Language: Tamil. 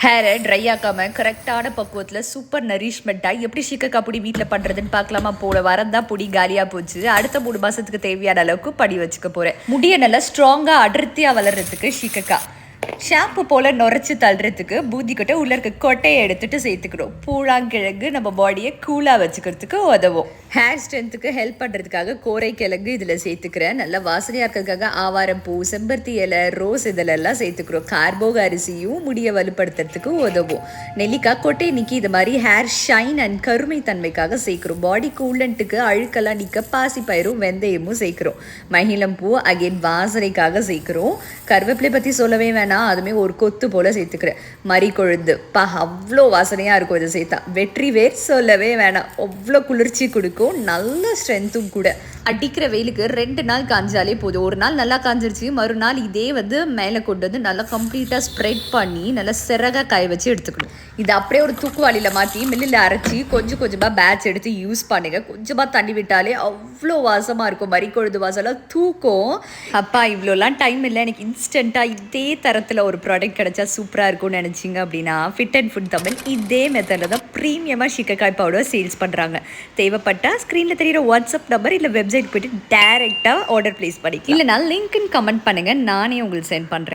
ஹேரை ட்ரை ஆக்காமல் கரெக்டான பக்குவத்தில் சூப்பர் நரிஷ்மெண்ட்டாக எப்படி ஷீக்கக்காய் பொடி வீட்டில் பண்ணுறதுன்னு பார்க்கலாமா? போல வாரம் தான் பொடி காலியாக போச்சு. அடுத்த 3 மாதத்துக்கு தேவையான அளவுக்கு படி வச்சுக்க போகிறேன். முடியை நல்லா ஸ்ட்ராங்காக அடர்த்தியாக வளர்கிறதுக்கு ஷீக்கக்காய் ஷாம்பு போல் நுரைச்சி தள்ளுறதுக்கு பூந்திக்கொட்டை உள்ள இருக்க கொட்டையை எடுத்துகிட்டு சேர்த்துக்கணும். பூழாங்கிழங்கு நம்ம பாடியை கூலாக வச்சுக்கிறதுக்கு உதவும். ஹேர் ஸ்ட்ரென்த்துக்கு ஹெல்ப் பண்ணுறதுக்காக கோரைக்கிழங்கு இதில் சேர்த்துக்கிறேன். நல்லா வாசனையாக இருக்கிறதுக்காக ஆவாரம் பூ, செம்பருத்தி இலை, ரோஸ் இதிலெல்லாம் சேர்த்துக்கிறோம். கார்போக அரிசியும் முடியை வலுப்படுத்துறதுக்கு உதவும். நெல்லிக்காய் கொட்டை நீக்கி இது மாதிரி ஹேர் ஷைன் அண்ட் கருமை தன்மைக்காக சேர்க்குறோம். பாடி கூலண்ட்டுக்கு அழுக்கெல்லாம் நீக்க பாசிப்பயிரும் வெந்தயமும் சேர்க்குறோம். மகிழம் பூ அகைன் வாசனைக்காக சேர்க்குறோம். கருவேப்பிலை பற்றி சொல்லவே வேணாம், அதுமே ஒரு கொத்து போல் சேர்த்துக்கிறேன். மறிக்கொழுந்து அவ்வளோ வாசனையாக இருக்கும் இதை சேர்த்தா. வெற்றி வேர் சொல்லவே வேணாம், அவ்வளோ குளிர்ச்சி கொடுக்கும், நல்ல ஸ்ட்ரென்த்தும் கூட. அடிக்கிற வெயிலுக்கு 2 நாள் காஞ்சாலே போதும். ஒரு நாள் நல்லா காஞ்சிருச்சு, மறுநாள் இதே மேலே கொண்டு வந்து நல்லா கம்ப்ளீட்டாக ஸ்ப்ரெட் பண்ணி நல்லா சிறகாக காய வச்சு எடுத்துக்கணும். இது அப்படியே ஒரு தூக்குவாளியில் மாற்றி மில்லில் அரைச்சி கொஞ்சம் கொஞ்சமாக பேட்ச் எடுத்து யூஸ் பண்ணுங்க. கொஞ்சமாக தண்ணி விட்டாலே அவ்வளோ வாசமாக இருக்கும். மறிக்கொழுந்து வாசம்லாம் தூக்கும். அப்பா இவ்வளோலாம் டைம் இல்லை, எனக்கு இன்ஸ்டண்ட்டாக இதே தரத்தில் ஒரு ப்ராடக்ட் கிடச்சா சூப்பராக இருக்கும்னு நினச்சிங்க அப்படின்னா ஃபிட் அண்ட் ஃபுட் தமிழ் இதே மெத்தடில் தான் ப்ரீமியமாக ஷீக்கக்காய் பவுடர் சேல்ஸ் பண்ணுறாங்க. தேவைப்பட்டால் ஸ்க்ரீனில் தெரிகிற வாட்ஸ்அப் நம்பர் இல்லை வெப்சைட் போய்ட்டு டேரெக்டாக ஆர்டர் ப்ளேஸ் பண்ணிக்கலாம். இல்லைனா லிங்க்னு கமெண்ட் பண்ணுங்கள், நானே உங்களுக்கு சென்ட் பண்ணுறேன்.